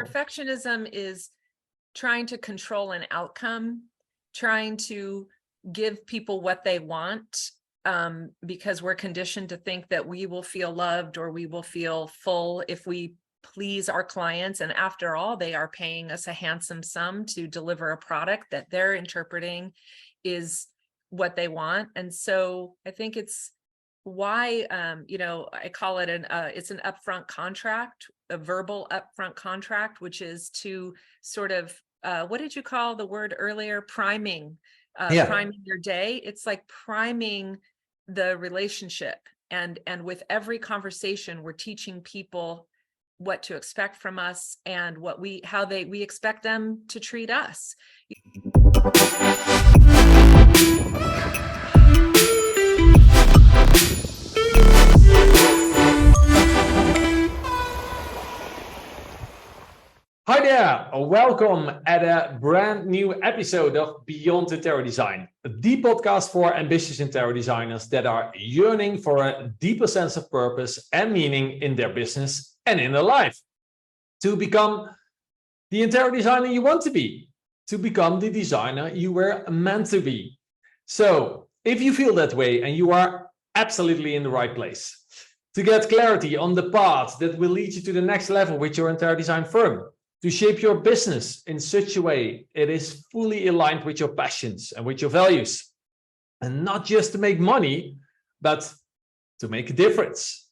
perfectionism is trying to control an outcome, trying to give people what they want, because we're conditioned to think that we will feel loved or we will feel full if we please our clients. And after all, they are paying us a handsome sum to deliver a product that they're interpreting is what they want. And so I think it's why, I call it it's an upfront contract, a verbal upfront contract, which is to sort of, what did you call the word earlier? Priming your day. It's like priming the relationship. And with every conversation, we're teaching people what to expect from us and how we expect them to treat us. Hi there, welcome at a brand new episode of Beyond Interior Design, the podcast for ambitious interior designers that are yearning for a deeper sense of purpose and meaning in their business and in their life. To become the interior designer you want to be, to become the designer you were meant to be. So, if you feel that way, and you are absolutely in the right place, to get clarity on the path that will lead you to the next level with your interior design firm, to shape your business in such a way it is fully aligned with your passions and with your values. And not just to make money, but to make a difference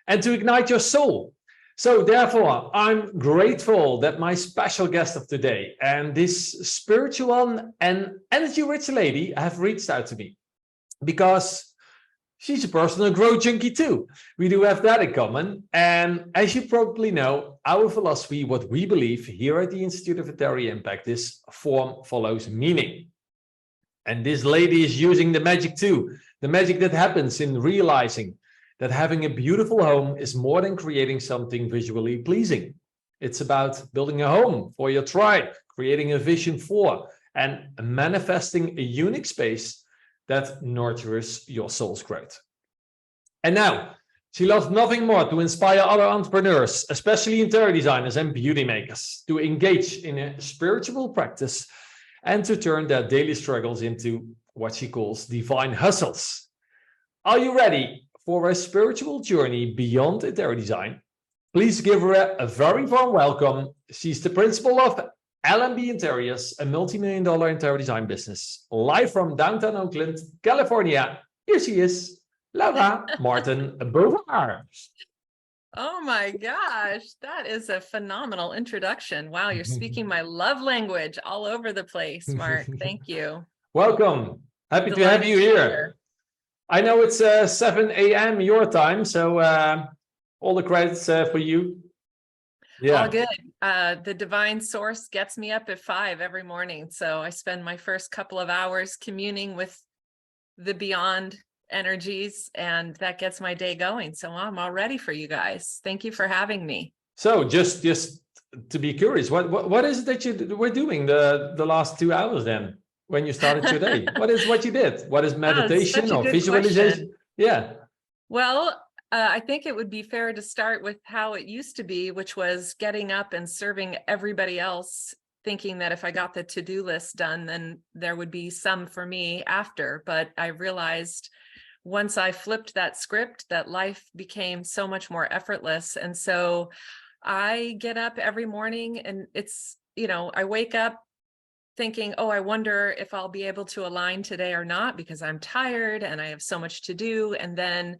and to ignite your soul. So therefore, I'm grateful that my special guest of today and this spiritual and energy-rich lady have reached out to me because she's a personal growth junkie too. We do have that in common. And as you probably know, our philosophy, what we believe here at the Institute of Interior Impact, is form follows meaning. And this lady is using the magic too. The magic that happens in realizing that having a beautiful home is more than creating something visually pleasing. It's about building a home for your tribe, creating a vision for, and manifesting a unique space that nurtures your soul's growth. And now, she loves nothing more to inspire other entrepreneurs, especially interior designers and beauty makers, to engage in a spiritual practice and to turn their daily struggles into what she calls divine hustles. Are you ready for a spiritual journey beyond interior design? Please give her a very warm welcome. She's the principal of LMB Interiors, a multi-million-dollar interior design business, live from downtown Oakland, California. Here she is, Laura Martin Bovard. Oh my gosh, that is a phenomenal introduction. Wow, you're speaking my love language all over the place, Mark. Thank you. Welcome. Happy to have you here. I know it's 7 a.m. your time, so all the credits for you. Yeah. All good. The divine source gets me up at 5 every morning. So I spend my first couple of hours communing with the beyond energies, and that gets my day going. So I'm all ready for you guys. Thank you for having me. So just to be curious, what is it that you were doing the last 2 hours then when you started today? What is what you did? What is meditation or visualization? Question. Yeah. Well, I think it would be fair to start with how it used to be, which was getting up and serving everybody else, thinking that if I got the to-do list done, then there would be some for me after. But I realized once I flipped that script, that life became so much more effortless. And so I get up every morning and it's, I wake up thinking, oh, I wonder if I'll be able to align today or not, because I'm tired and I have so much to do. And then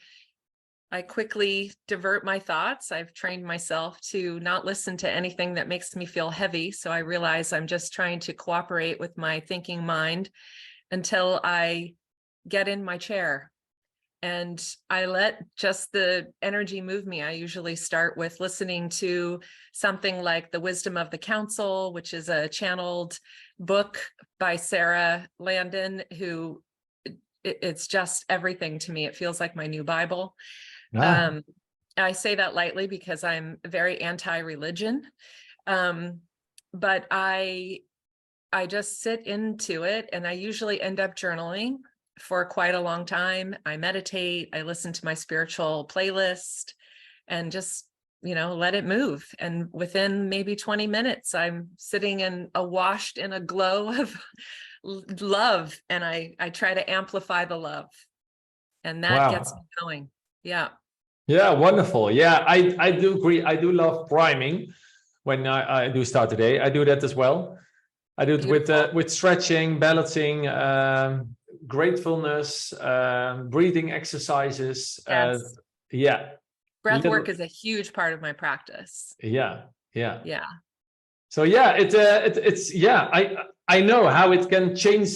I quickly divert my thoughts. I've trained myself to not listen to anything that makes me feel heavy. So I realize I'm just trying to cooperate with my thinking mind until I get in my chair and I let just the energy move me. I usually start with listening to something like The Wisdom of the Council, which is a channeled book by Sarah Landon, who it's just everything to me. It feels like my new Bible. I say that lightly because I'm very anti-religion, but I just sit into it, and I usually end up journaling for quite a long time. I meditate, I listen to my spiritual playlist, and just let it move. And within maybe 20 minutes, I'm sitting washed in a glow of love. And I try to amplify the love, and that gets me Wow. going. Yeah. Yeah, wonderful. Yeah, I do agree. I do love priming when I do start the day. I do that as well. I do it Beautiful. with stretching, balancing, gratefulness, breathing exercises. Yes. Yeah, Breath little, work is a huge part of my practice. yeah, yeah. Yeah. So yeah, it's yeah. I know how it can change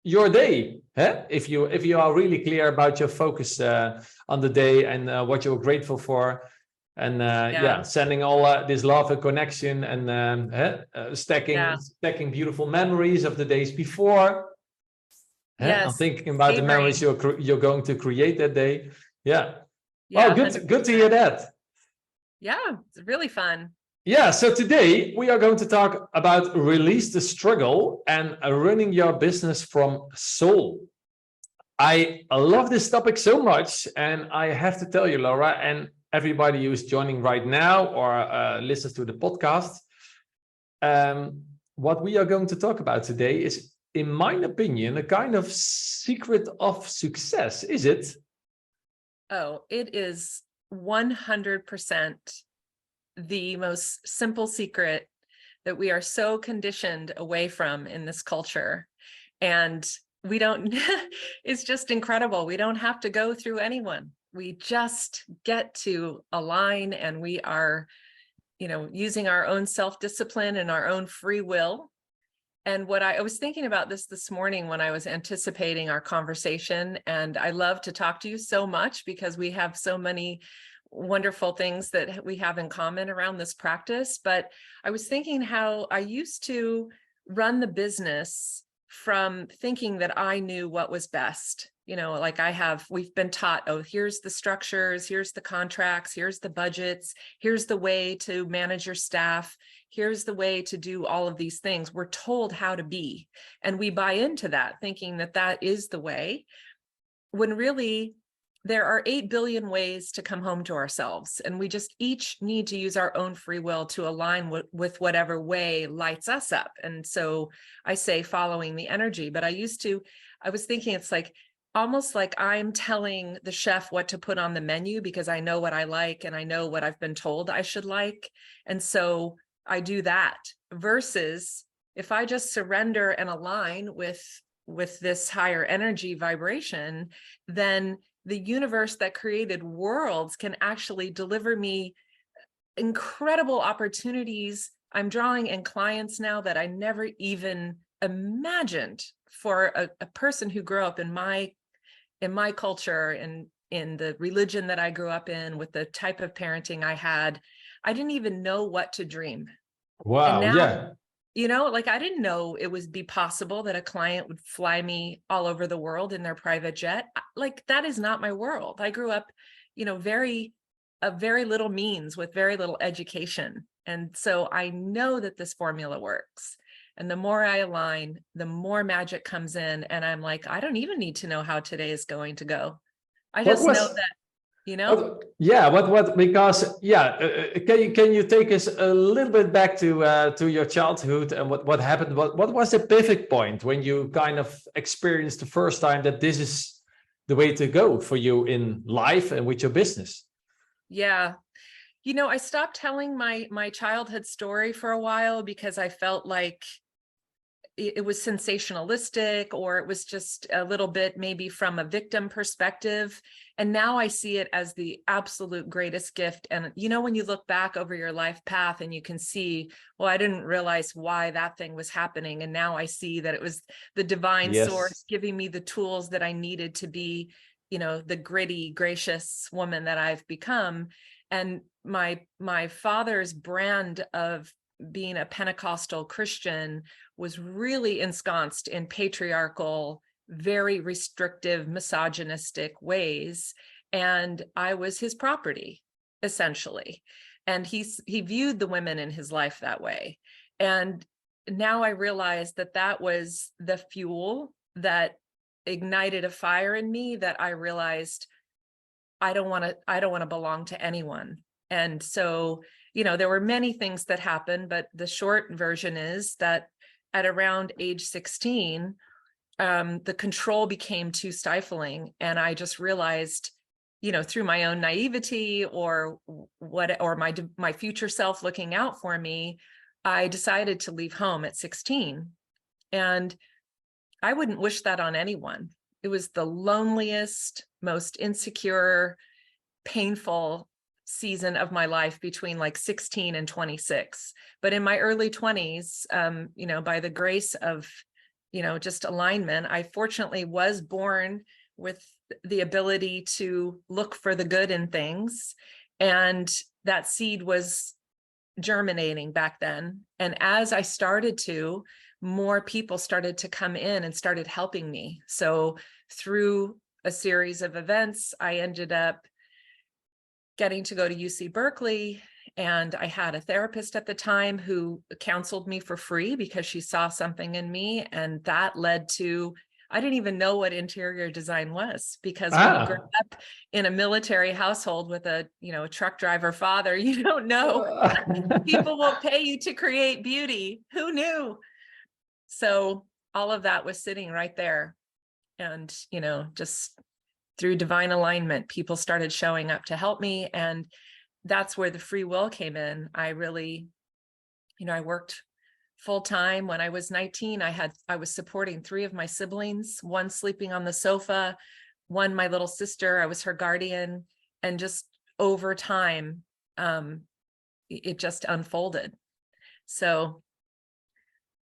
your day, huh? If you are really clear about your focus on the day and what you're grateful for, and yeah, Yeah. sending all this love and connection, and Yeah. stacking beautiful memories of the days before. Huh? I'm Yes. thinking about the memories Savoring. you're going to create that day. Yeah. Well, Yeah. good to hear 100%. that. Yeah. It's really fun. Yeah, so today we are going to talk about release the struggle and running your business from soul. I love this topic so much, and I have to tell you, Laura, and everybody who is joining right now or listens to the podcast, um, what we are going to talk about today is, in my opinion, a kind of secret of success. Is it? Oh, it is 100% the most simple secret that we are so conditioned away from in this culture. And we don't, it's just incredible. We don't have to go through anyone. We just get to align, and we are, using our own self-discipline and our own free will. And what I was thinking about this morning when I was anticipating our conversation, and I love to talk to you so much because we have so many wonderful things that we have in common around this practice. But I was thinking how I used to run the business from thinking that I knew what was best. Like we've been taught, oh, here's the structures, here's the contracts, here's the budgets, here's the way to manage your staff, here's the way to do all of these things. We're told how to be, and we buy into that, thinking that that is the way, when really there are 8 billion ways to come home to ourselves. And we just each need to use our own free will to align with whatever way lights us up. And so I say following the energy, but I was thinking it's like, almost like I'm telling the chef what to put on the menu because I know what I like and I know what I've been told I should like. And so I do that, versus if I just surrender and align with this higher energy vibration, then the universe that created worlds can actually deliver me incredible opportunities. I'm drawing in clients now that I never even imagined. For a person who grew up in my culture and in the religion that I grew up in, with the type of parenting I had, I didn't even know what to dream. And Wow. now, Yeah. like I didn't know it would be possible that a client would fly me all over the world in their private jet. Like, that is not my world. I grew up, very little means with very little education. And so I know that this formula works. And the more I align, the more magic comes in. And I'm like, I don't even need to know how today is going to go. I What just know was that, yeah, because yeah, can you take us a little bit back to your childhood and what happened? What was the pivot point when you kind of experienced the first time that this is the way to go for you in life and with your business? yeah. I stopped telling my childhood story for a while because I felt like it was sensationalistic, or it was just a little bit maybe from a victim perspective. And now I see it as the absolute greatest gift. And when you look back over your life path and you can see, well, I didn't realize why that thing was happening, and now I see that it was the divine Yes. source giving me the tools that I needed to be, the gritty, gracious woman that I've become. And my father's brand of being a Pentecostal Christian was really ensconced in patriarchal, very restrictive, misogynistic ways. And I was his property, essentially. And he viewed the women in his life that way. And now I realize that that was the fuel that ignited a fire in me, that I realized I don't want to belong to anyone. And so, there were many things that happened, but the short version is that at around age 16, the control became too stifling. And I just realized, through my own naivety or my future self looking out for me, I decided to leave home at 16. And I wouldn't wish that on anyone. It was the loneliest, most insecure, painful season of my life between like 16 and 26. But in my early 20s, by the grace of, just alignment, I fortunately was born with the ability to look for the good in things. And that seed was germinating back then. And as I started to, more people started to come in and started helping me. So through a series of events, I ended up getting to go to UC Berkeley. And I had a therapist at the time who counseled me for free because she saw something in me. And that led to, I didn't even know what interior design was, because when you grow up in a military household with a truck driver father, you don't know. People will pay you to create beauty. Who knew? So all of that was sitting right there. And, just through divine alignment, people started showing up to help me. And that's where the free will came in. I really, I worked full time. When I was 19, I was supporting 3 of my siblings, one sleeping on the sofa, one, my little sister, I was her guardian. And just over time, it just unfolded. So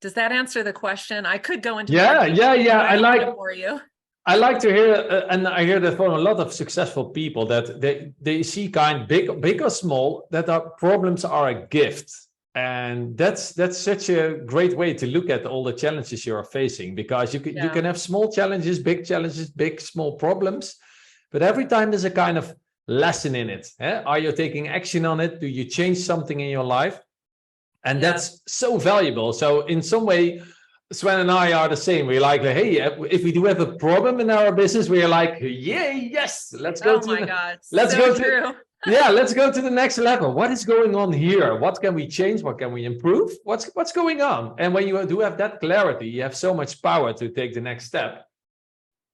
does that answer the question? I could go into more detail, I like to hear, and I hear that from a lot of successful people, that they see big or small, that our problems are a gift. And that's such a great way to look at all the challenges you are facing, because you can have small challenges, big, small problems, but every time there's a kind of lesson in it. Are you taking action on it? Do you change something in your life? And that's so valuable. So in some way, Sven and I are the same. We're like, hey, if we do have a problem in our business, we're like, yay, yes, let's go to the next level. What is going on here? What can we change? What can we improve? What's going on? And when you do have that clarity, you have so much power to take the next step.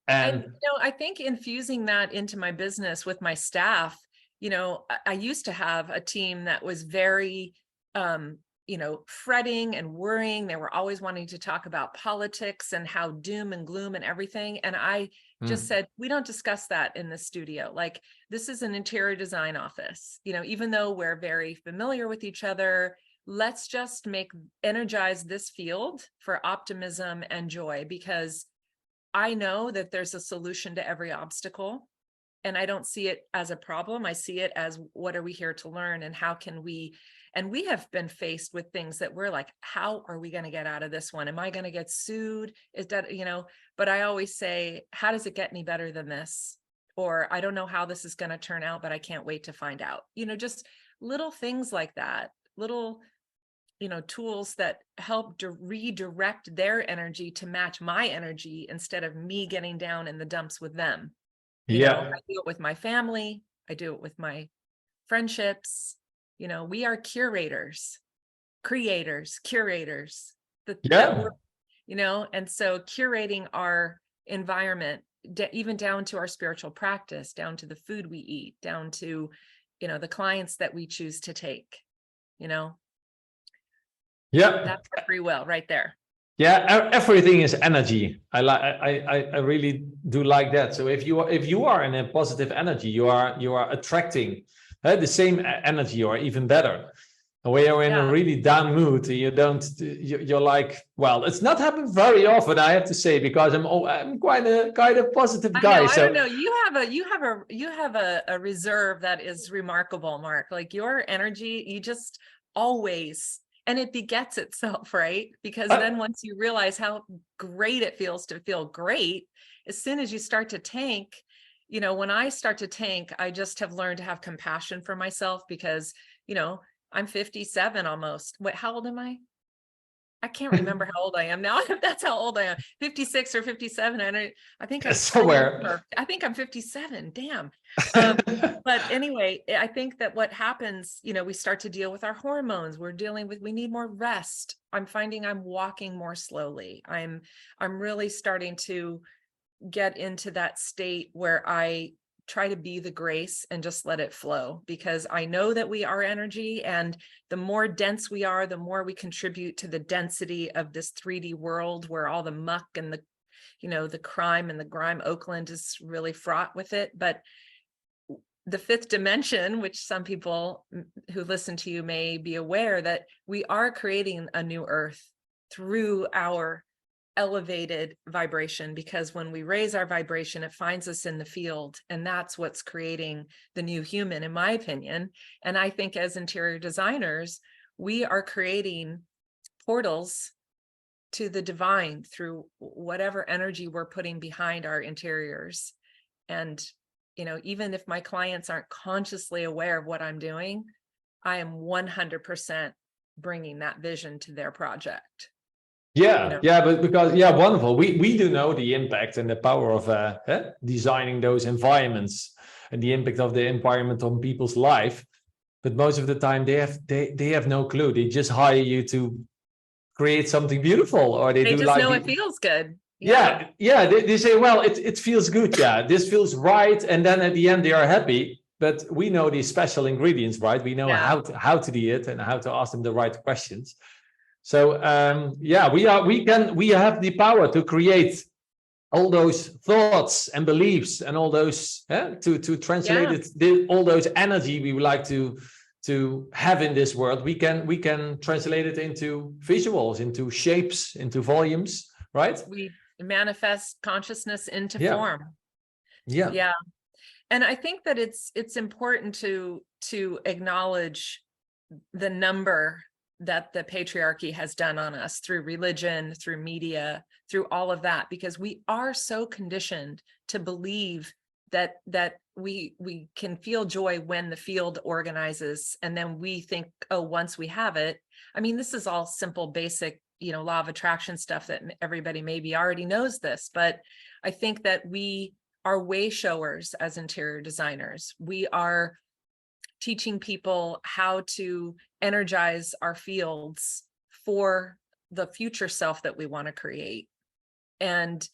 And I think infusing that into my business with my staff, I used to have a team that was very fretting and worrying. They were always wanting to talk about politics and how doom and gloom and everything. And I just said, we don't discuss that in the studio. Like, this is an interior design office, even though we're very familiar with each other, let's just energize this field for optimism and joy, because I know that there's a solution to every obstacle. And I don't see it as a problem. I see it as, what are we here to learn, and how can we? And we have been faced with things that we're like, how are we going to get out of this one? Am I going to get sued? Is that, but I always say, how does it get any better than this? Or I don't know how this is going to turn out, but I can't wait to find out. Just little things like that, little, tools that help to redirect their energy to match my energy, instead of me getting down in the dumps with them. I do it with my family. I do it with my friendships. We are curators, creators, curators. And so curating our environment, even down to our spiritual practice, down to the food we eat, down to, the clients that we choose to take, that's free will right there. Yeah, everything is energy. I really do like that. So if you are in a positive energy, you are attracting the same energy, or even better. And when you're in a really down mood, you're like, well, it's not happened very often, I have to say, because I'm quite a kind of positive guy. I don't know. You have a reserve that is remarkable, Mark. Like, your energy, you just always. And it begets itself, right? Because then once you realize how great it feels to feel great, as soon as you start to tank, when I start to tank, I just have learned to have compassion for myself, because, I'm 57 almost. Wait, how old am I? I can't remember how old I am now. That's how old I am. 56 or 57. And I think I'm Somewhere. I think I'm 57. Damn. But anyway, I think that what happens, we start to deal with our hormones. We need more rest. I'm finding I'm walking more slowly. I'm really starting to get into that state where I try to be the grace and just let it flow, because I know that we are energy, and the more dense we are, the more we contribute to the density of this 3D world where all the muck and the crime and the grime. Oakland is really fraught with it. But the fifth dimension, which some people who listen to you may be aware, that we are creating a new earth through our elevated vibration, because when we raise our vibration, it finds us in the field, and that's what's creating the new human, in my opinion. And I think as interior designers, we are creating portals to the divine through whatever energy we're putting behind our interiors. And even if my clients aren't consciously aware of what I'm doing, I am 100% bringing that vision to their project. But because wonderful. We do know the impact and the power of designing those environments and the impact of the environment on people's life. But most of the time they have no clue. They just hire you to create something beautiful, or they do just like know it feels good. They say, well, it feels good. Yeah, this feels right, and then at the end they are happy. But we know these special ingredients, right? We know how to do it and how to ask them the right questions. So we have the power to create all those thoughts and beliefs and all those to translate it, all those energy we would like to have in this world. We can translate it into visuals, into shapes, into volumes, right? We manifest consciousness into form. Yeah. And I think that it's important to acknowledge the number that the patriarchy has done on us through religion, through media, through all of that, because we are so conditioned to believe that we can feel joy when the field organizes, and then we think, oh, once we have it. I mean, this is all simple, basic, law of attraction stuff that everybody maybe already knows this, but I think that we are way showers as interior designers. We are teaching people how to energize our fields for the future self that we want to create. And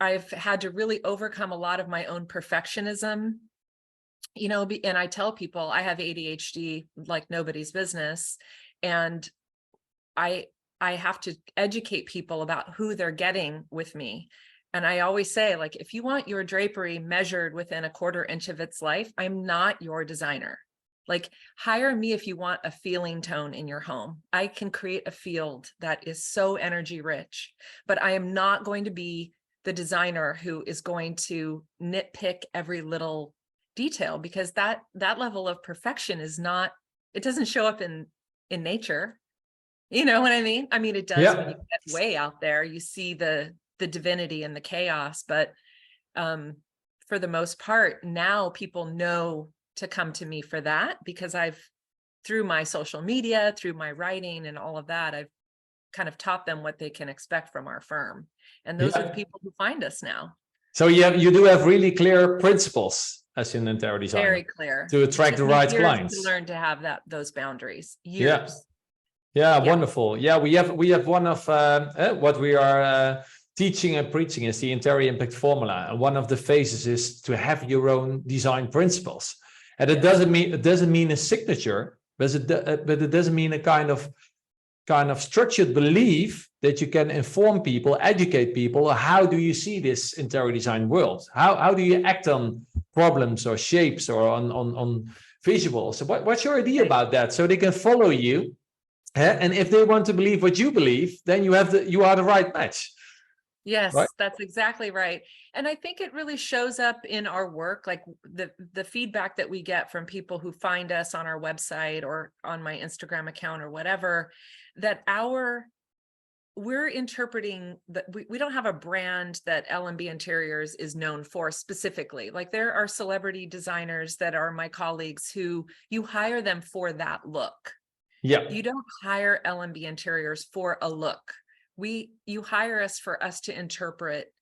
I've had to really overcome a lot of my own perfectionism, and I tell people I have ADHD like nobody's business. And I have to educate people about who they're getting with me. And I always say, like, if you want your drapery measured within a 1/4 inch of its life, I'm not your designer. Like, hire me if you want a feeling tone in your home. I can create a field that is so energy rich, but I am not going to be the designer who is going to nitpick every little detail, because that level of perfection it doesn't show up in nature. You know what I mean? I mean, it does when you get way out there, you see the divinity and the chaos, but for the most part, now people know to come to me for that, because through my social media, through my writing and all of that, I've kind of taught them what they can expect from our firm. And those are the people who find us now. So you do have really clear principles as an interior designer. Very clear. To attract the right clients. To learn to have those boundaries. Years. Yeah, wonderful. Yeah, we have one of what we are teaching and preaching is the interior impact formula, and one of the phases is to have your own design principles. And it doesn't mean a signature, but it doesn't mean a kind of structured belief that you can inform people, educate people. How do you see this interior design world? How do you act on problems or shapes or on visuals? So what's your idea about that? So they can follow you, and if they want to believe what you believe, then you are the right match. Yes, right? That's exactly right. And I think it really shows up in our work, like the feedback that we get from people who find us on our website or on my Instagram account or whatever, that we're interpreting that we don't have a brand that LMB Interiors is known for specifically. Like, there are celebrity designers that are my colleagues who you hire them for that look. Yeah. You don't hire LMB Interiors for a look. You hire us for us to interpret,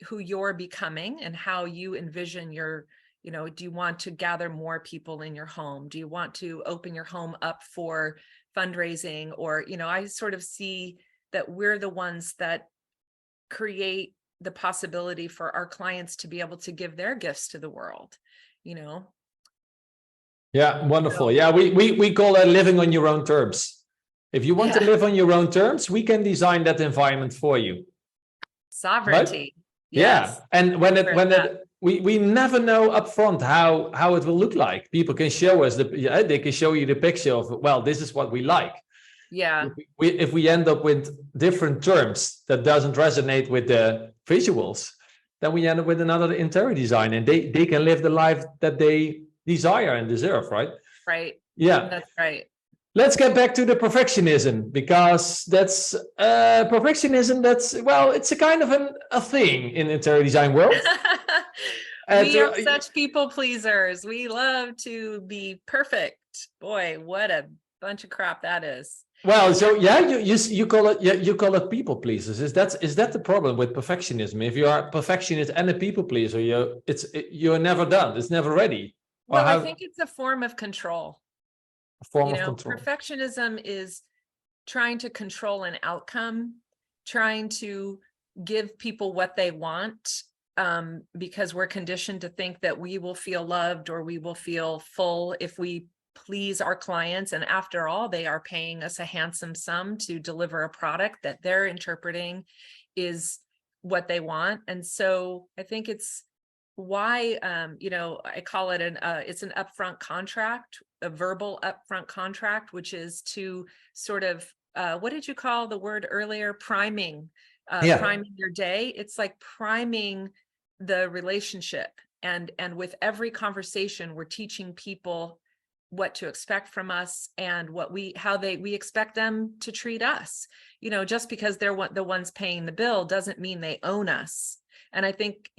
who you're becoming and how you envision your, do you want to gather more people in your home? Do you want to open your home up for fundraising? Or, I sort of see that we're the ones that create the possibility for our clients to be able to give their gifts to the world, Yeah, wonderful. So, Yeah, we call that living on your own terms. If you want to live on your own terms, we can design that environment for you. sovereignty. Right? Yeah, Yes. and we never know upfront how it will look like. People can show us they can show you the picture of, well, this is what we like. Yeah. If we end up with different terms that doesn't resonate with the visuals, then we end up with another interior design, and they can live the life that they desire and deserve, right? Right. Yeah, that's right. Let's get back to the perfectionism, because that's perfectionism. It's a kind of a thing in interior design world. We are such people pleasers. We love to be perfect. Boy, what a bunch of crap that is. Well, so yeah, you call it people pleasers. Is that the problem with perfectionism? If you are a perfectionist and a people pleaser, you're never done. It's never ready. Well, I think it's a form of control. A form of control. Perfectionism is trying to control an outcome, trying to give people what they want, because we're conditioned to think that we will feel loved or we will feel full if we please our clients. And after all, they are paying us a handsome sum to deliver a product that they're interpreting is what they want. And so I think it's why, I call it it's an upfront contract, a verbal upfront contract, which is to sort of, what did you call the word earlier? Priming your day. It's like priming the relationship. And with every conversation, we're teaching people what to expect from us and we expect them to treat us. Just because they're the ones paying the bill doesn't mean they own us. And I think,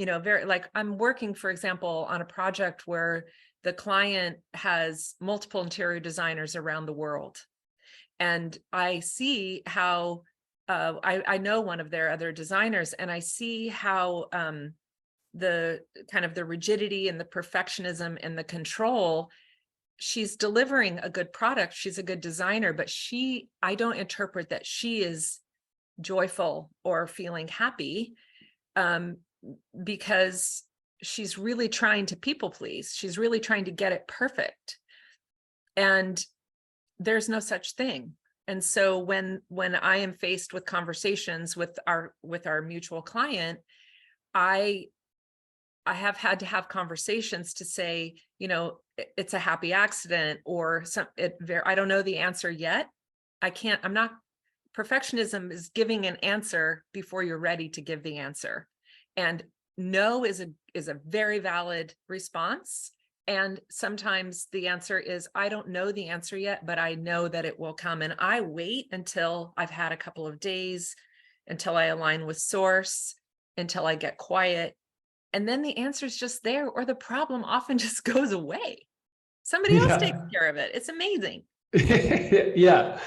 I'm working, for example, on a project where the client has multiple interior designers around the world. And I see how, I know one of their other designers, and I see how the kind of the rigidity and the perfectionism and the control, she's delivering a good product. She's a good designer, but I don't interpret that she is joyful or feeling happy, because she's really trying to people please. She's really trying to get it perfect. And there's no such thing. And so when I am faced with conversations with our mutual client, I have had to have conversations to say, it's a happy accident, or I don't know the answer yet. Perfectionism is giving an answer before you're ready to give the answer. And no is a very valid response. And sometimes the answer is, I don't know the answer yet, but I know that it will come. And I wait until I've had a couple of days, until I align with source, until I get quiet. And then the answer is just there, or the problem often just goes away. Somebody else takes care of it. It's amazing. Yeah,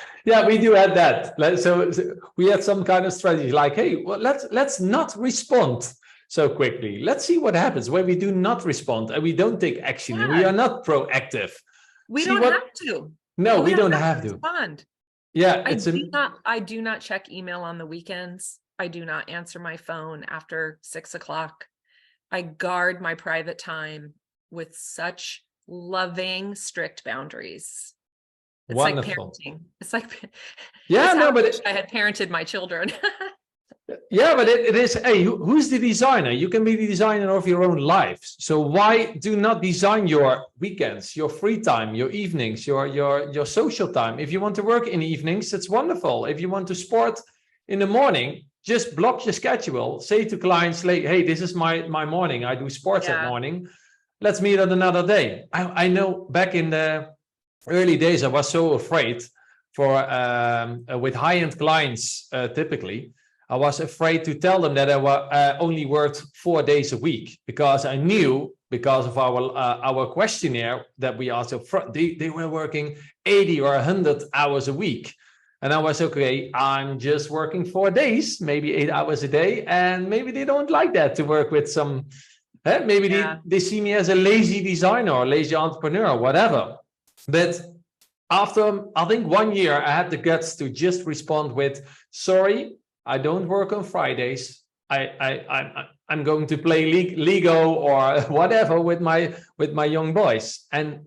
we do have that. So we had some kind of strategy like, hey, well, let's not respond so quickly. Let's see what happens when we do not respond and we don't take action and we are not proactive. We don't have to. No, we don't have to respond. Yeah, I do not check email on the weekends. I do not answer my phone after 6 o'clock. I guard my private time with such loving, strict boundaries. It's wonderful. Like parenting. It's like, I had parented my children. Yeah, but it is, hey, who's the designer? You can be the designer of your own life. So why do not design your weekends, your free time, your evenings, your social time? If you want to work in evenings, it's wonderful. If you want to sport in the morning, just block your schedule. Say to clients, like, hey, this is my morning. I do sports at morning. Let's meet on another day. I know back in the early days, I was so afraid with high-end clients, typically, I was afraid to tell them that I only worked 4 days a week, because I knew, because of our questionnaire that we asked up front, they were working 80 or 100 hours a week. And I was, okay, I'm just working 4 days, maybe 8 hours a day. And maybe they don't like that, to work with some, maybe they see me as a lazy designer or lazy entrepreneur or whatever. But after, I think 1 year, I had the guts to just respond with, sorry, I don't work on Fridays. I'm going to play Lego or whatever with my young boys. And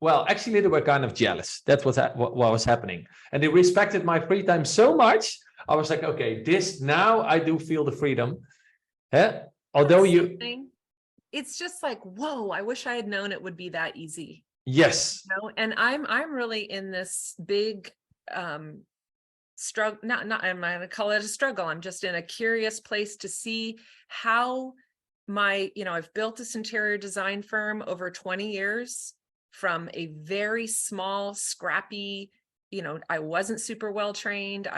well, actually, they were kind of jealous. That's what was happening. And they respected my free time so much. I was like, okay, now I do feel the freedom. Although it's just like, whoa, I wish I had known it would be that easy. Yes. You know? And I'm really in this big struggle, I'm not gonna call it a struggle. I'm just in a curious place to see how I've built this interior design firm over 20 years from a very small, scrappy, I wasn't super well trained.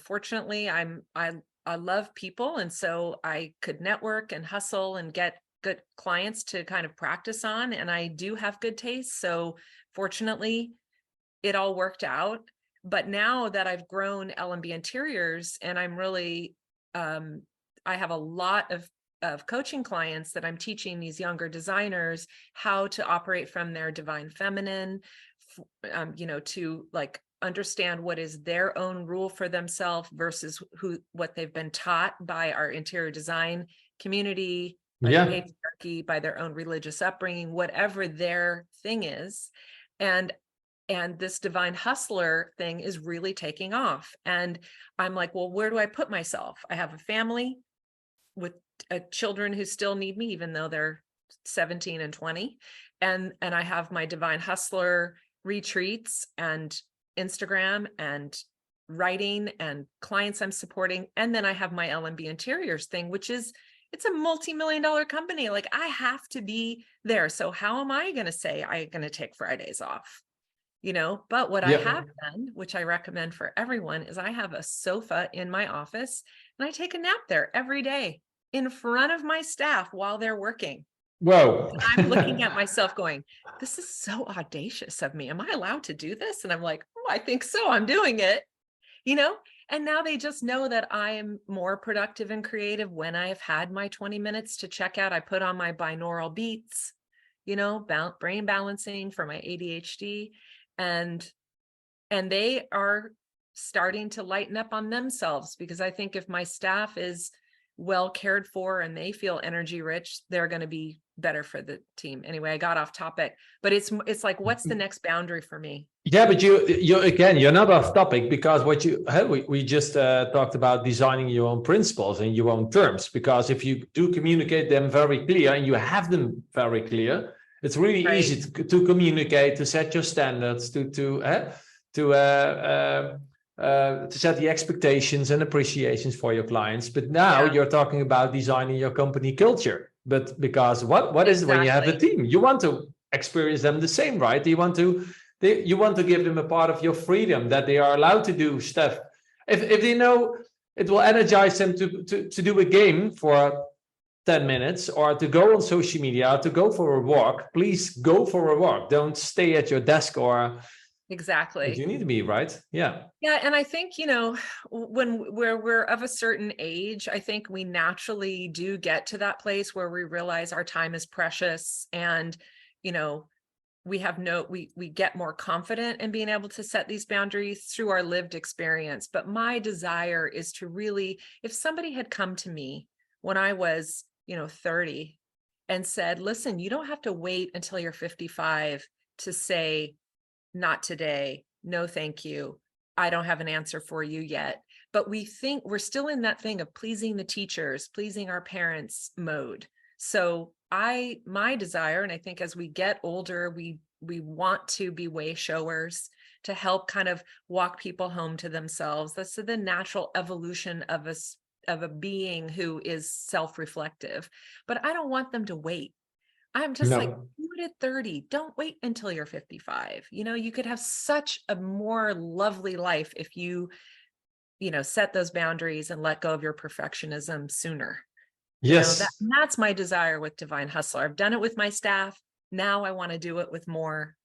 Fortunately, I love people. And so I could network and hustle and get good clients to kind of practice on. And I do have good taste. So fortunately, it all worked out. But now that I've grown LMB Interiors, and I'm really, I have a lot of coaching clients that I'm teaching these younger designers how to operate from their divine feminine, to like understand what is their own rule for themselves versus what they've been taught by our interior design community, by the patriarchy, by their own religious upbringing, whatever their thing is. And this divine hustler thing is really taking off. And I'm like, well, where do I put myself? I have a family with children who still need me, even though they're 17 and 20. And I have my divine hustler retreats and Instagram and writing and clients I'm supporting. And then I have my LMB Interiors thing, which is, it's a multi-million-dollar company. Like, I have to be there. So how am I going to say I'm going to take Fridays off? But what I have done, which I recommend for everyone, is I have a sofa in my office and I take a nap there every day in front of my staff while they're working. Whoa. I'm looking at myself going, this is so audacious of me. Am I allowed to do this? And I'm like, oh, I think so. I'm doing it, and now they just know that I am more productive and creative when I've had my 20 minutes to check out. I put on my binaural beats, brain balancing for my ADHD. And they are starting to lighten up on themselves, because I think if my staff is well cared for and they feel energy rich, they're going to be better for the team. Anyway, I got off topic, but it's like, what's the next boundary for me? Yeah, but you're not off topic, because we just talked about designing your own principles and your own terms, because if you do communicate them very clear and you have them very clear, it's really easy to communicate, to set your standards, to set the expectations and appreciations for your clients. But now you're talking about designing your company culture. But because what is it when you have a team? You want to experience them the same, right? You want to give them a part of your freedom, that they are allowed to do stuff. If they know it will energize them to do a game for 10 minutes, or to go on social media, or to go for a walk, please go for a walk. Don't stay at your desk or exactly. You need to be, right? Yeah. Yeah. And I think, when we're of a certain age, I think we naturally do get to that place where we realize our time is precious, and, we get more confident in being able to set these boundaries through our lived experience. But my desire is to really, if somebody had come to me when I was 30 and said, listen, you don't have to wait until you're 55 to say, not today, no, thank you, I don't have an answer for you yet. But we think we're still in that thing of pleasing the teachers, pleasing our parents mode. So my desire, and I think as we get older, we want to be way showers, to help kind of walk people home to themselves. That's the natural evolution of a being who is self-reflective. But I don't want them to wait. I'm just like, do it at 30. Don't wait until you're 55. You could have such a more lovely life if you set those boundaries and let go of your perfectionism sooner. Yes. That's my desire with Divine Hustler. I've done it with my staff. Now I want to do it with more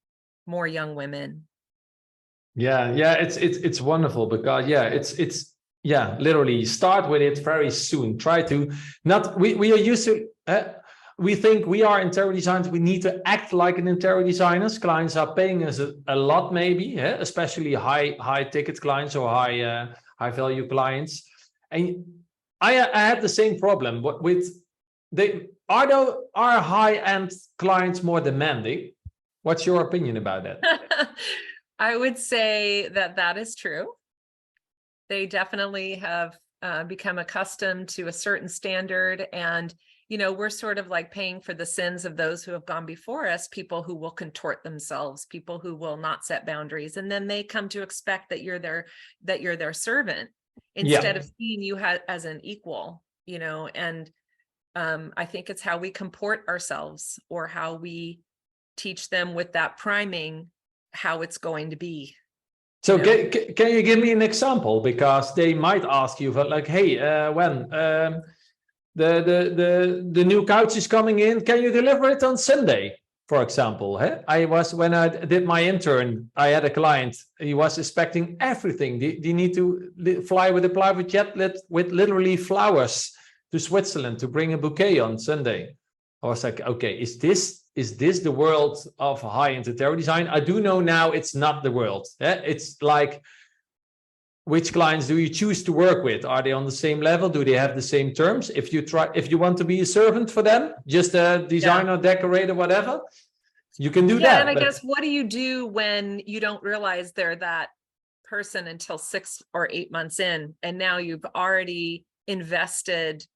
young women. Yeah, it's wonderful because it's literally start with it very soon. Try to not we are used to we think we are interior designers. We need to act like an interior designers. Clients are paying us a lot, maybe, especially high ticket clients or high value clients. And I had the same problem with are high end clients more demanding? What's your opinion about that? I would say that is true. They definitely have become accustomed to a certain standard, and we're sort of like paying for the sins of those who have gone before us, people who will contort themselves, people who will not set boundaries, and then they come to expect that you're their servant instead of seeing you as an equal, and I think it's how we comport ourselves, or how we teach them with that priming how it's going to be. So can you give me an example? Because they might ask you, like, hey, when the new couch is coming in, can you deliver it on Sunday, for example? When I did my intern, I had a client. He was expecting everything. They need to fly with a private jet with literally flowers to Switzerland to bring a bouquet on Sunday. I was like, okay, is this the world of high-end interior design? I do know now it's not the world. It's like, which clients do you choose to work with? Are they on the same level? Do they have the same terms? If you want to be a servant for them, just a designer, decorator, whatever, you can do that. And I guess, what do you do when you don't realize they're that person until 6 or 8 months in, and now you've already invested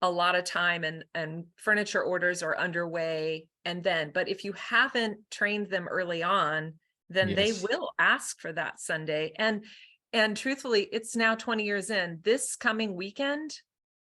a lot of time, and furniture orders are underway, but if you haven't trained them early on, then they will ask for that Sunday. And truthfully, it's now 20 years in. This coming weekend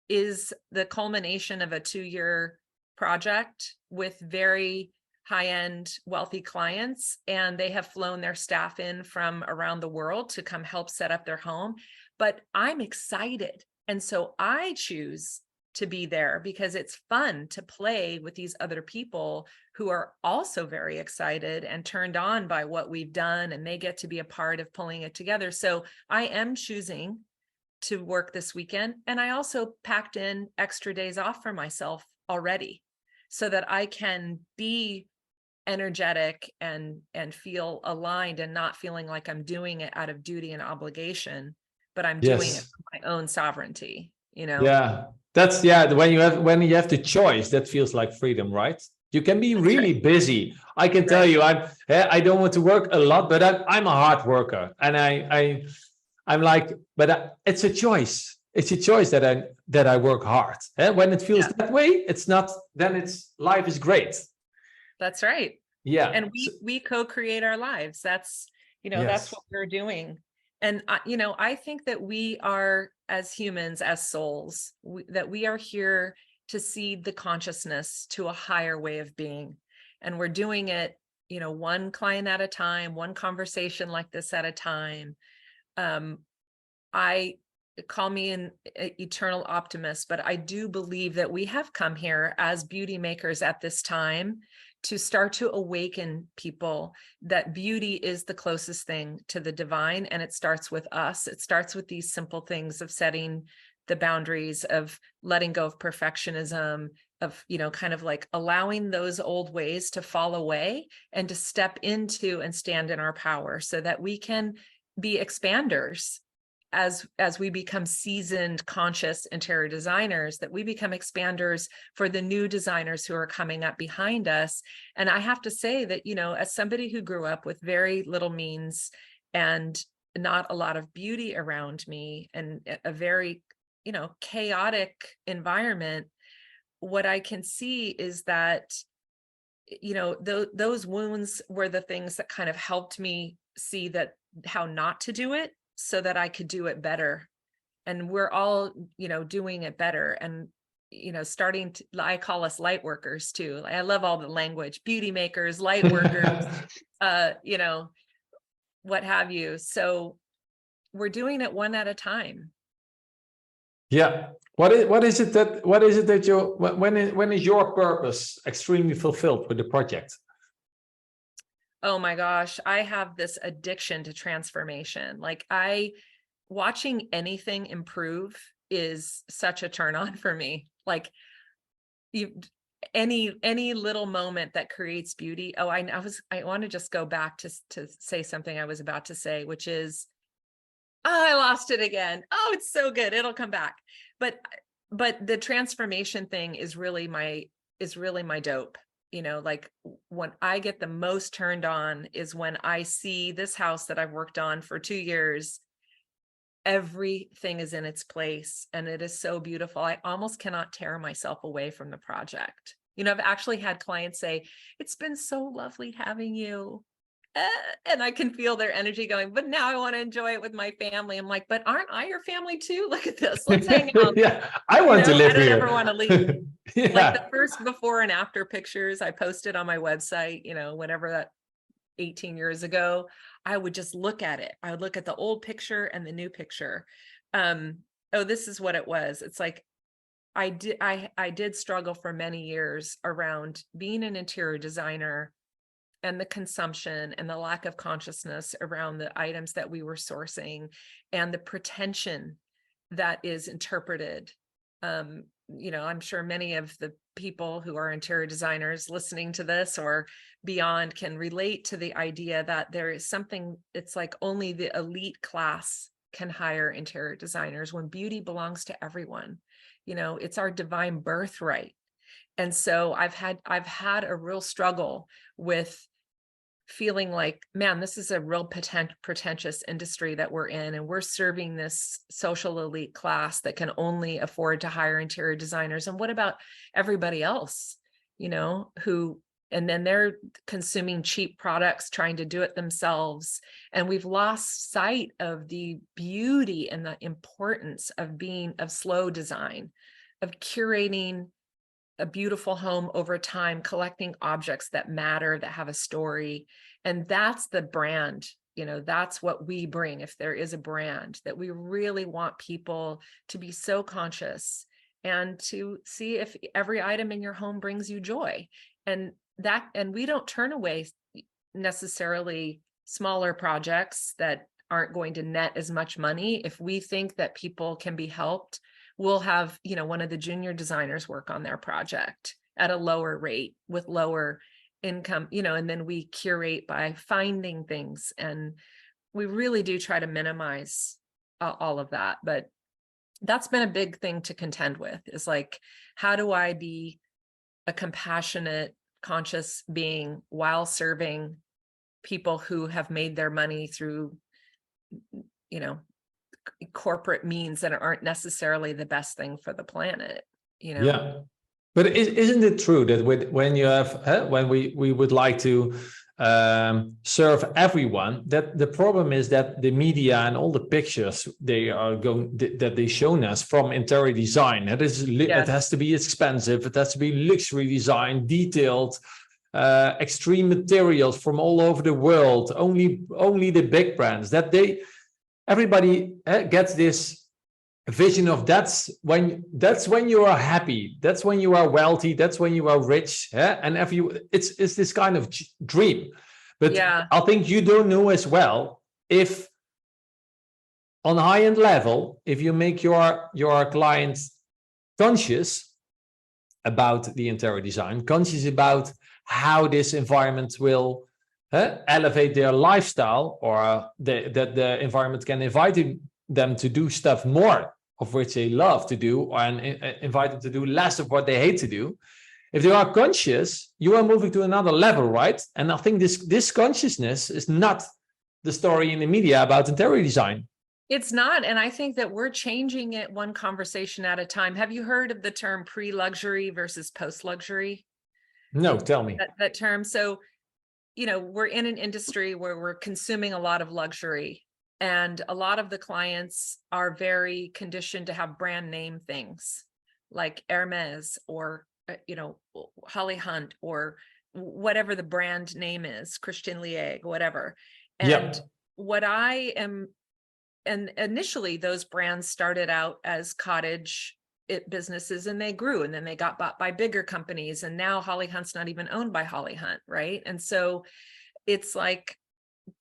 is the culmination of a 2-year project with very high-end wealthy clients, and they have flown their staff in from around the world to come help set up their home. But I'm excited, and so I choose to be there because it's fun to play with these other people who are also very excited and turned on by what we've done, and they get to be a part of pulling it together. So I am choosing to work this weekend, and I also packed in extra days off for myself already so that I can be energetic and feel aligned, and not feeling like I'm doing it out of duty and obligation, but I'm doing it for my own sovereignty, Yeah. That's when you have the choice, that feels like freedom, right? You can be really busy. I can tell you, I don't want to work a lot, but I'm a hard worker, and I'm like, but it's a choice. It's a choice that I work hard. When it feels that way, it's not. Then life is great. That's right. Yeah. And we co-create our lives. That's that's what we're doing. And, I think that we are, as humans, as souls, that we are here to seed the consciousness to a higher way of being. And we're doing it, one client at a time, one conversation like this at a time. I call me an eternal optimist, but I do believe that we have come here as beauty makers at this time to start to awaken people that beauty is the closest thing to the divine, and it starts with us. It starts with these simple things of setting the boundaries, of letting go of perfectionism, of kind of like allowing those old ways to fall away and to step into and stand in our power, so that we can be expanders as we become seasoned, conscious interior designers, that we become expanders for the new designers who are coming up behind us. And I have to say that, as somebody who grew up with very little means and not a lot of beauty around me, and a very, chaotic environment, what I can see is that, those wounds were the things that kind of helped me see that how not to do it, so that I could do it better. And we're all, doing it better. And, I call us light workers too. I love all the language, beauty makers, light workers, what have you. So we're doing it one at a time. Yeah. What is it that you, when is your purpose extremely fulfilled with the project? Oh my gosh, I have this addiction to transformation. Like watching anything improve is such a turn on for me. Like any little moment that creates beauty. Oh, I want to just go back to say something I was about to say, which is, oh, I lost it again. Oh, it's so good. It'll come back. But the transformation thing is really my dope. You know, like when I get the most turned on is when I see this house that I've worked on for 2 years, everything is in its place and it is so beautiful. I almost cannot tear myself away from the project. You know, I've actually had clients say, it's been so lovely having you. And I can feel their energy going, but now I want to enjoy it with my family. I'm like, but aren't I your family too? Look at this. Let's hang out. Yeah, I want to live I don't here. ever want to leave. Yeah. Like the first before and after pictures I posted on my website, you know, whenever that 18 years ago, I would just look at it. I would look at the old picture and the new picture. Oh, this is what it was. It's like, I did struggle for many years around being an interior designer and the consumption and the lack of consciousness around the items that we were sourcing and the pretension that is interpreted. You know, I'm sure many of the people who are interior designers listening to this or beyond can relate to the idea that there is something, it's like only the elite class can hire interior designers when beauty belongs to everyone. You know, it's our divine birthright. And so I've had a real struggle with feeling like, man, this is a real pretentious industry that we're in, and we're serving this social elite class that can only afford to hire interior designers. And what about everybody else, you know, and then they're consuming cheap products, trying to do it themselves. And we've lost sight of the beauty and the importance of slow design, of curating a beautiful home over time, collecting objects that matter, that have a story. And that's the brand, you know, that's what we bring. If there is a brand, that we really want people to be so conscious and to see if every item in your home brings you joy. And we don't turn away necessarily smaller projects that aren't going to net as much money. If we think that people can be helped, we'll have, you know, one of the junior designers work on their project at a lower rate with lower income, you know, and then we curate by finding things. And we really do try to minimize all of that. But that's been a big thing to contend with, is like, how do I be a compassionate, conscious being while serving people who have made their money through, you know, corporate means that aren't necessarily the best thing for the planet, you know? Yeah. But isn't it true that when you have, when we would like to serve everyone, that the problem is that the media and all the pictures that they shown us from interior design, it has to be expensive, it has to be luxury design, detailed, extreme materials from all over the world, only the big brands, that everybody gets this vision of that's when you are happy, that's when you are wealthy, that's when you are rich, and it's this kind of dream. But yeah, I think you don't know as well, if on high-end level, if you make your clients conscious about the interior design, conscious about how this environment will elevate their lifestyle, or that the environment can invite them to do stuff more of which they love to do, and invite them to do less of what they hate to do. If they are conscious, you are moving to another level, right? And I think this consciousness is not the story in the media about interior design. It's not. And I think that we're changing it one conversation at a time. Have you heard of the term pre-luxury versus post-luxury? No, tell me. That term. So, you know, we're in an industry where we're consuming a lot of luxury, and a lot of the clients are very conditioned to have brand name things like Hermes or, you know, Holly Hunt, or whatever the brand name is, Christian Lieg, whatever. And what I am and initially those brands started out as cottage businesses, and they grew, and then they got bought by bigger companies, and now Holly Hunt's not even owned by Holly Hunt, right? And so it's like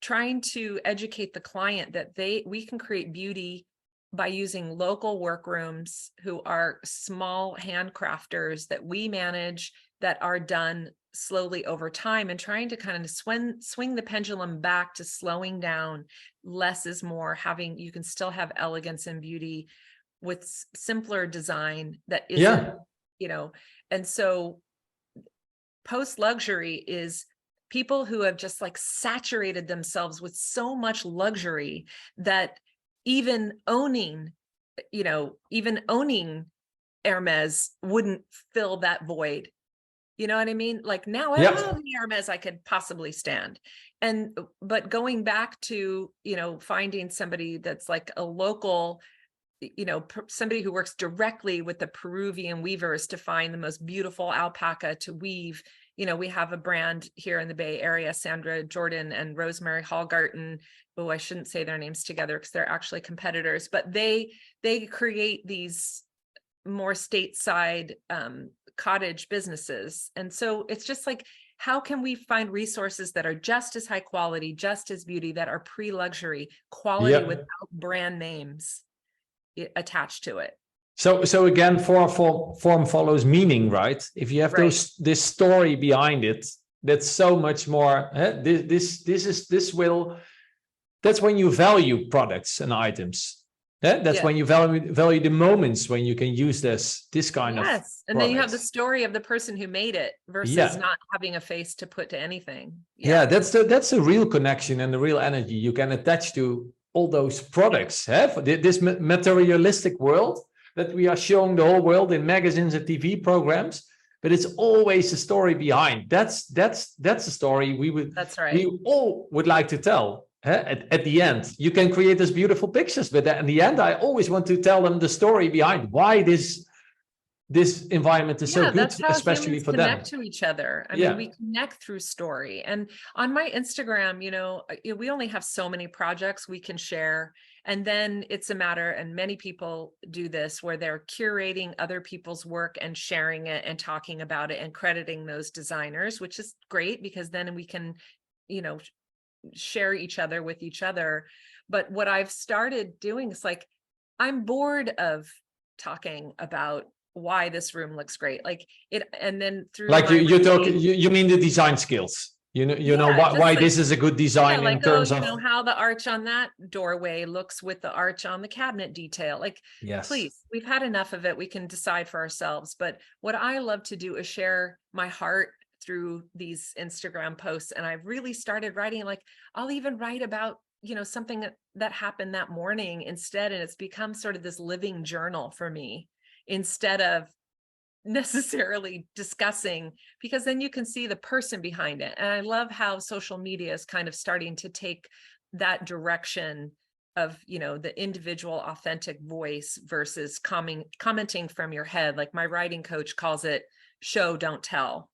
trying to educate the client that we can create beauty by using local workrooms who are small handcrafters that we manage, that are done slowly over time, and trying to kind of swing the pendulum back to slowing down. Less is more. You can still have elegance and beauty with simpler design that isn't, and so post luxury is people who have just like saturated themselves with so much luxury that even owning Hermes wouldn't fill that void. You know what I mean? Like now, all the Hermes I could possibly stand. But going back to, finding somebody that's like a local, somebody who works directly with the Peruvian weavers to find the most beautiful alpaca to weave. We have a brand here in the Bay Area, Sandra Jordan and Rosemary Hallgarten. Oh, I shouldn't say their names together because they're actually competitors, but they create these more stateside cottage businesses. And so it's just like, how can we find resources that are just as high quality, just as beauty, that are pre-luxury quality without brand names attached to it? So again, form follows meaning, right? If you have this story behind it, that's so much more. That's when you value products and items. That's when you value the moments when you can use this kind of. Yes, and then you have the story of the person who made it versus not having a face to put to anything. That's the real connection and the real energy you can attach to all those products. This materialistic world that we are showing the whole world in magazines and TV programs, but it's always a story behind. That's the story we all would like to tell. At the end, you can create these beautiful pictures, but in the end, I always want to tell them the story behind why this environment is so good, that's how especially for them. Connect to each other. I mean, we connect through story. And on my Instagram, we only have so many projects we can share. And then it's a matter, and many people do this, where they're curating other people's work and sharing it and talking about it and crediting those designers, which is great because then we can, share each other with each other. But what I've started doing is like, I'm bored of talking about why this room looks great. Like it, and then through like you mean the design skills. Why this is a good design in terms of how the arch on that doorway looks with the arch on the cabinet detail. Like, please, we've had enough of it. We can decide for ourselves. But what I love to do is share my heart through these Instagram posts. And I've really started writing, like, I'll even write about, something that happened that morning instead. And it's become sort of this living journal for me instead of necessarily discussing, because then you can see the person behind it. And I love how social media is kind of starting to take that direction of, the individual authentic voice versus commenting from your head. Like my writing coach calls it show, don't tell.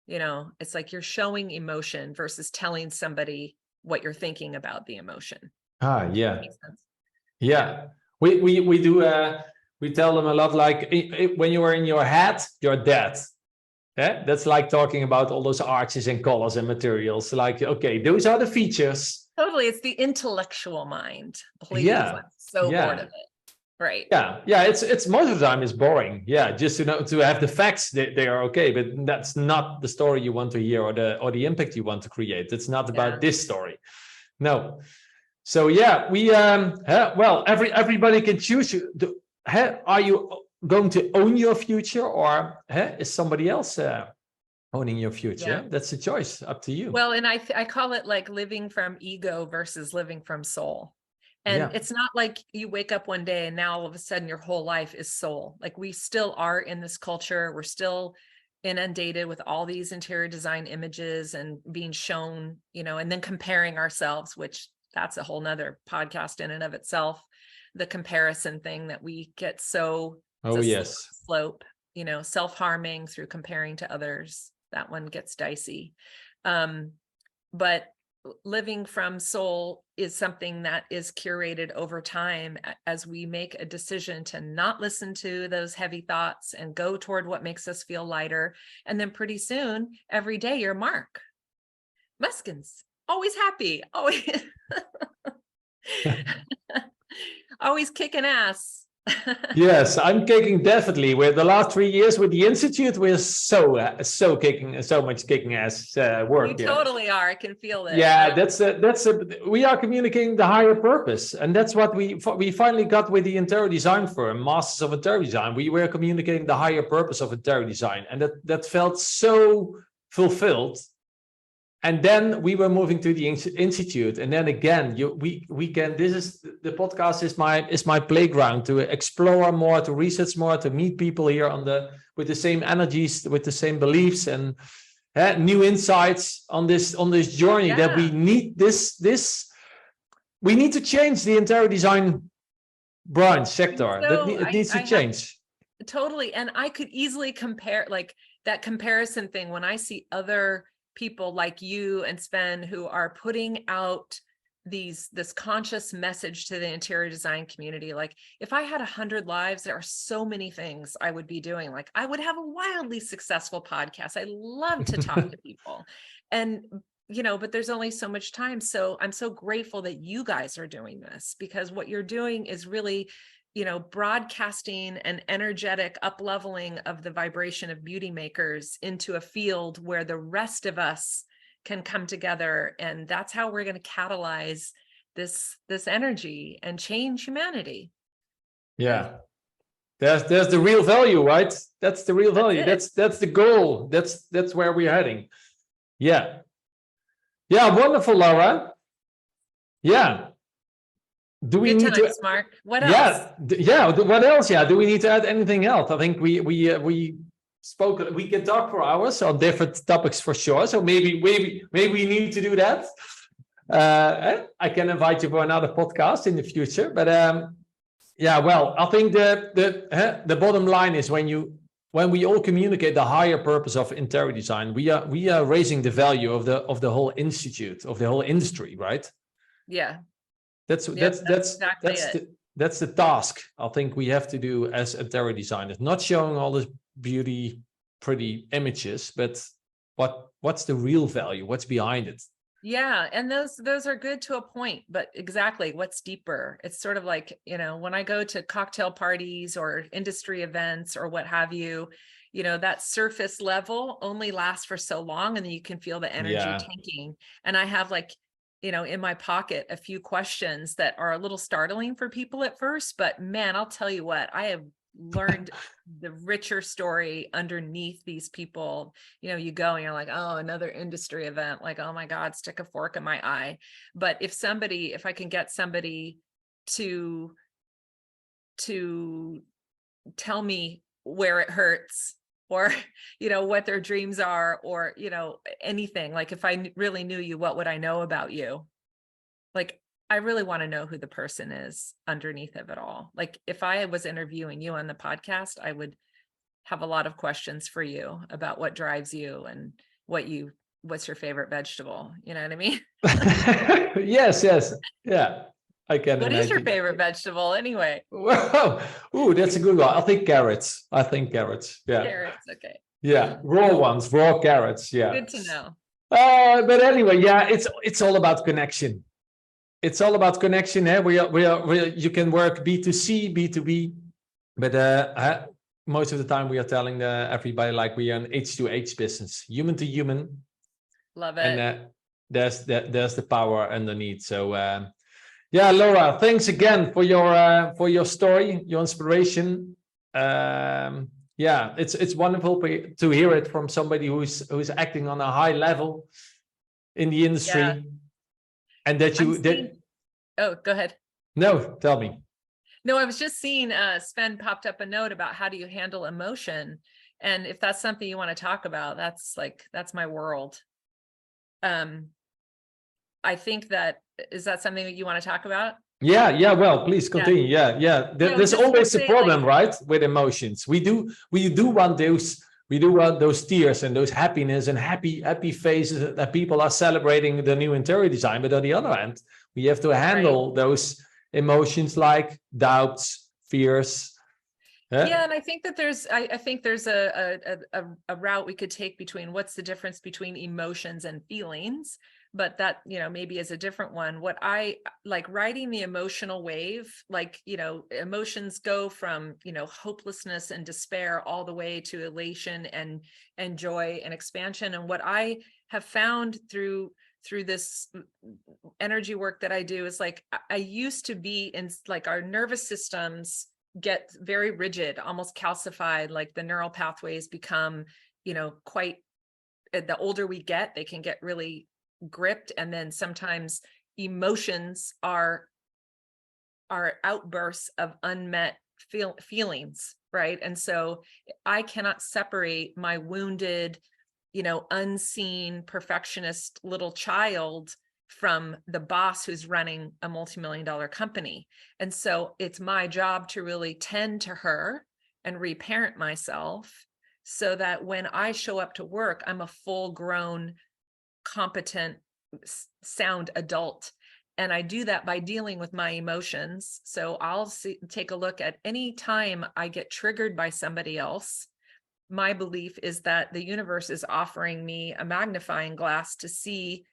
It's like you're showing emotion versus telling somebody what you're thinking about the emotion. We do we tell them a lot, like when you are in your head, you're dead. That's like talking about all those arches and colors and materials. Like, okay, those are the features. Totally. It's the intellectual mind. Please. I'm so bored of it. Right. It's most of the time it's boring. Just to have the facts, they are okay, but that's not the story you want to hear or the impact you want to create. It's not about this story. No. So we everybody can choose. Are you going to own your future, or is somebody else owning your future? That's a choice, up to you. Well, and I call it like living from ego versus living from soul. And it's not like you wake up one day and now all of a sudden your whole life is soul. Like we still are in this culture. We're still inundated with all these interior design images and being shown, and then comparing ourselves, which that's a whole nother podcast in and of itself. The comparison thing that we get slope, self-harming through comparing to others. That one gets dicey. But living from soul is something that is curated over time as we make a decision to not listen to those heavy thoughts and go toward what makes us feel lighter. And then pretty soon, every day, you're Mark Muskins, always happy, always, always kicking ass. Yes, I'm kicking definitely. With the last 3 years with the Institute, we're so much kicking ass work. You totally are. I can feel it. Yeah, we are communicating the higher purpose, and that's what we finally got with the interior design firm, Masters of Interior Design. We were communicating the higher purpose of interior design, and that felt so fulfilled. And then we were moving to the Institute, and then again, we can. This is the podcast is my playground to explore more, to research more, to meet people here with the same energies, with the same beliefs, and new insights on this journey that we need. We need to change the interior design branch sector. It needs to change. Totally, and I could easily compare like that comparison thing when I see other people like you and Sven who are putting out this conscious message to the interior design community. Like if I had 100 lives, there are so many things I would be doing. Like I would have a wildly successful podcast. I love to talk to people, and but there's only so much time. So I'm so grateful that you guys are doing this, because what you're doing is really broadcasting an energetic up-leveling of the vibration of beauty makers into a field where the rest of us can come together. And that's how we're going to catalyze this energy and change humanity. Yeah. There's the real value, right? That's the real value. That's the goal. That's where we're heading. Yeah. Yeah, wonderful, Laura. Yeah. Do we need to, Mark? What else? What else? Yeah. Do we need to add anything else? I think we spoke. We can talk for hours on different topics for sure. So maybe we need to do that. I can invite you for another podcast in the future. But well, I think the bottom line is when we all communicate the higher purpose of interior design, we are raising the value of the whole institute, of the whole industry, right? Yeah. That's the task I think we have to do as interior designers, not showing all this beauty, pretty images, but what's the real value? What's behind it? Yeah, and those are good to a point, but exactly what's deeper? It's sort of like, when I go to cocktail parties or industry events or what have you, that surface level only lasts for so long, and then you can feel the energy tanking. And I have in my pocket a few questions that are a little startling for people at first, but man, I'll tell you what, I have learned the richer story underneath these people. You go and you're like, oh, another industry event, like, oh my God, stick a fork in my eye. But if I can get somebody to tell me where it hurts, or what their dreams are, or anything, like if I really knew you, what would I know about you? Like I really want to know who the person is underneath of it all. Like if I was interviewing you on the podcast, I would have a lot of questions for you about what drives you and what's your favorite vegetable, you know what I mean? Yes, yeah, I can What imagine. is your favorite vegetable anyway? Whoa. Ooh, that's a good one. I think carrots. Yeah. Carrots, okay. Yeah, raw carrots. Yeah. Good to know. But anyway, yeah, it's all about connection. It's all about connection. We are. You can work B2C, B2B, but most of the time we are telling everybody like we are an H2H business, human to human. Love it. And there's the power underneath. So. Yeah, Laura, thanks again for your story, your inspiration. It's wonderful to hear it from somebody who's acting on a high level in the industry, and that Oh, go ahead. No, tell me. No, I was just seeing Sven popped up a note about how do you handle emotion, and if that's something you want to talk about, that's my world. I think is that something that you want to talk about? Yeah. Well, please continue. Yeah. There's always a problem, right, with emotions. We do want those we do want those tears and those happiness and happy faces that people are celebrating the new interior design. But on the other hand, we have to handle those emotions like doubts, fears. Yeah, and I think that I think there's a route we could take between what's the difference between emotions and feelings, but that, maybe is a different one. What I like riding the emotional wave, like, emotions go from, hopelessness and despair all the way to elation and joy and expansion. And what I have found through this energy work that I do is like, I used to be in like our nervous systems get very rigid, almost calcified, like the neural pathways become, quite, the older we get, they can get really gripped. And then sometimes emotions are outbursts of unmet feelings, right? And so I cannot separate my wounded, unseen perfectionist little child from the boss who's running a multi-million-dollar company. And so it's my job to really tend to her and reparent myself so that when I show up to work, I'm a full-grown, competent, sound adult. And I do that by dealing with my emotions. So I'll take a look at any time I get triggered by somebody else. My belief is that the universe is offering me a magnifying glass to see,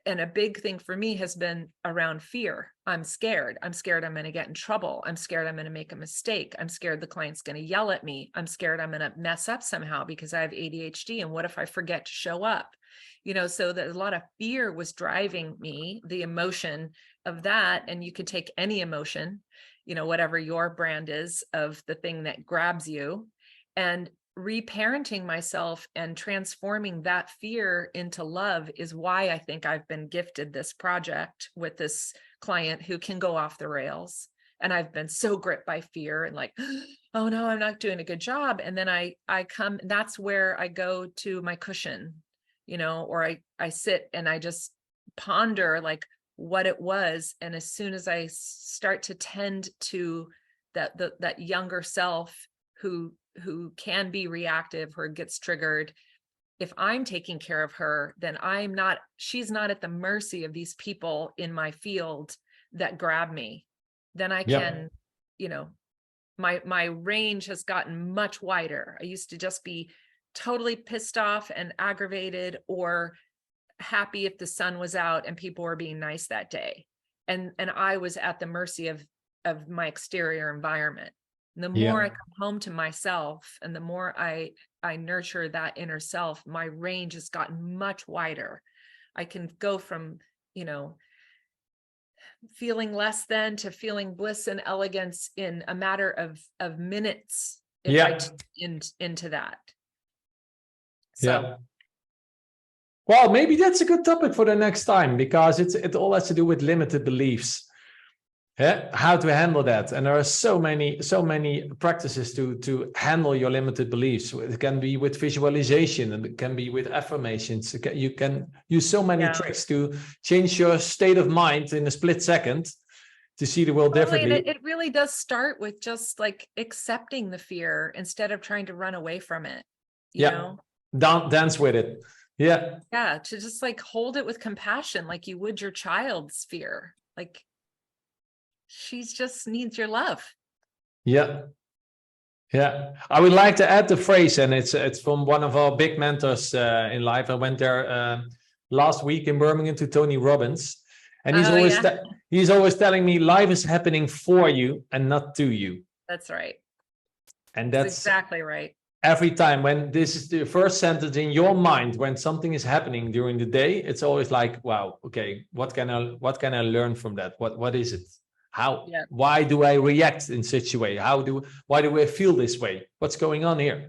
and a big thing for me has been around fear. I'm scared. I'm scared I'm going to get in trouble. I'm scared I'm going to make a mistake. I'm scared the client's going to yell at me. I'm scared I'm going to mess up somehow because I have ADHD. And what if I forget to show up? So that a lot of fear was driving me, the emotion of that. And you could take any emotion, whatever your brand is of the thing that grabs you, and reparenting myself and transforming that fear into love is why I think I've been gifted this project with this client who can go off the rails. And I've been so gripped by fear and like, oh no, I'm not doing a good job. And then I come, that's where I go to my cushion, or I sit and I just ponder like what it was. And as soon as I start to tend to that younger self who can be reactive or gets triggered, if I'm taking care of her, then she's not at the mercy of these people in my field that grab me. Then I can, my range has gotten much wider. I used to just be totally pissed off and aggravated or happy if the sun was out and people were being nice that day. And I was at the mercy of my exterior environment. And the more I come home to myself and the more I nurture that inner self, my range has gotten much wider. I can go from, feeling less than to feeling bliss and elegance in a matter of minutes if I tune into that. So. Well, maybe that's a good topic for the next time, because it all has to do with limited beliefs. How to handle that. And there are so many practices to handle your limited beliefs. It can be with visualization and it can be with affirmations. You can use so many tricks to change your state of mind in a split second to see the world differently. And it really does start with just like accepting the fear instead of trying to run away from it. You know? Dance with it. Yeah, to just like hold it with compassion like you would your child's fear. Like, she just needs your love. Yeah. I would like to add the phrase, and it's from one of our big mentors in life. I went there last week in Birmingham to Tony Robbins, and he's always telling me life is happening for you and not to you. That's right. And that's exactly right. Every time when this is the first sentence in your mind, when something is happening during the day, it's always like, wow, okay, what can I learn from that? What is it? Why do I react in such a way? Why do I feel this way? What's going on here?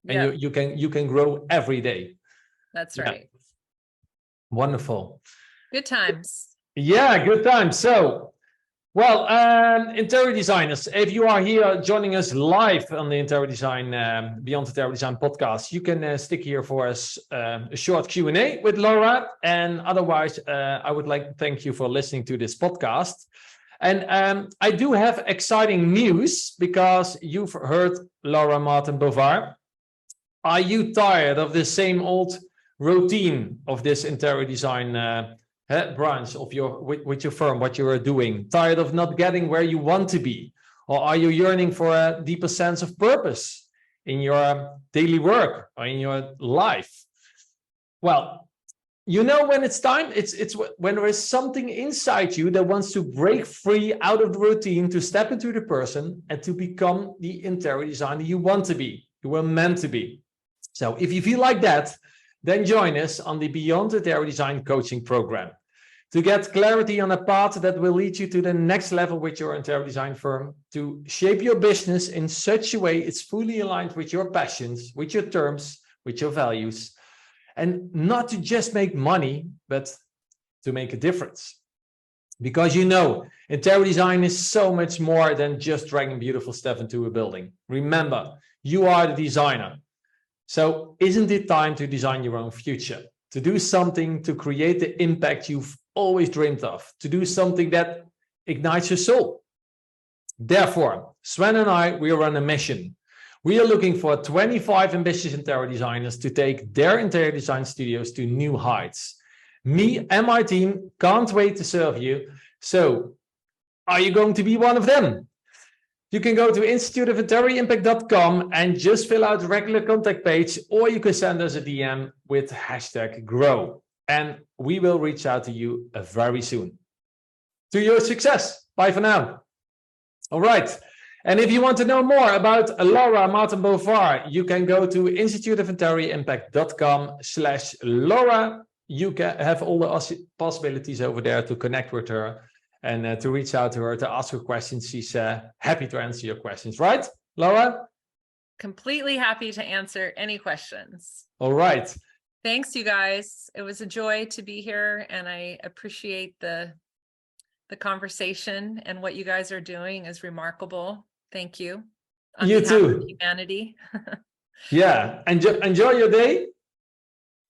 And you can grow every day. That's right. Wonderful. Good times. Yeah, good times. So, well, interior designers, if you are here joining us live on the Interior Design Beyond Interior Design podcast, you can stick here for us a short Q&A with Laura. And otherwise, I would like to thank you for listening to this podcast. And I do have exciting news, because you've heard Laura Martin Bovard. Are you tired of the same old routine of this interior design branch of your with your firm, what you are doing? Tired of not getting where you want to be? Or are you yearning for a deeper sense of purpose in your daily work or in your life? Well, you know when it's time, it's when there is something inside you that wants to break free out of the routine, to step into the person and to become the interior designer you want to be, you were meant to be. So if you feel like that, then join us on the Beyond Interior Design coaching program to get clarity on a path that will lead you to the next level with your interior design firm, to shape your business in such a way it's fully aligned with your passions, with your terms, with your values, and not to just make money, but to make a difference. Because you know, interior design is so much more than just dragging beautiful stuff into a building. Remember, you are the designer. So isn't it time to design your own future? To do something to create the impact you've always dreamed of, to do something that ignites your soul. Therefore, Sven and I, we are on a mission. We are looking for 25 ambitious interior designers to take their interior design studios to new heights. Me and my team can't wait to serve you. So, are you going to be one of them? You can go to instituteofinteriorimpact.com and just fill out the regular contact page, or you can send us a DM with #grow. And we will reach out to you very soon. To your success. Bye for now. All right. And if you want to know more about Laura Martin Bovard, you can go to instituteofinteriorimpact.com/Laura. You can have all the possibilities over there to connect with her and to reach out to her, to ask her questions. She's happy to answer your questions, right, Laura? Completely happy to answer any questions. All right. Thanks, you guys. It was a joy to be here, and I appreciate the conversation, and what you guys are doing is remarkable. Thank you. On You behalf too. of humanity. Yeah. Enjoy your day.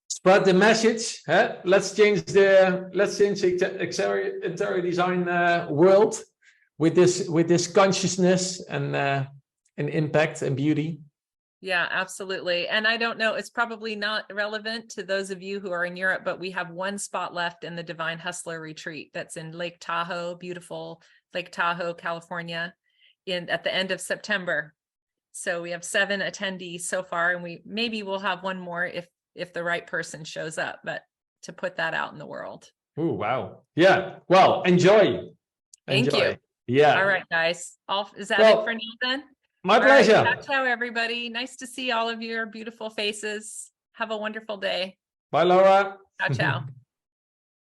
Spread the message. Huh? Let's change the interior design world with this consciousness and impact and beauty. Yeah, absolutely. And I don't know, it's probably not relevant to those of you who are in Europe, but we have one spot left in the Divine Hustler Retreat that's in Lake Tahoe, beautiful Lake Tahoe, California, at the end of September. So we have 7 attendees so far, and maybe we'll have one more if the right person shows up, but to put that out in the world. Oh, wow. Yeah. Well, enjoy. Thank you. Yeah. All right, guys. Is that it for now then? My pleasure. All right, ciao, everybody. Nice to see all of your beautiful faces. Have a wonderful day. Bye, Laura. Ciao, ciao.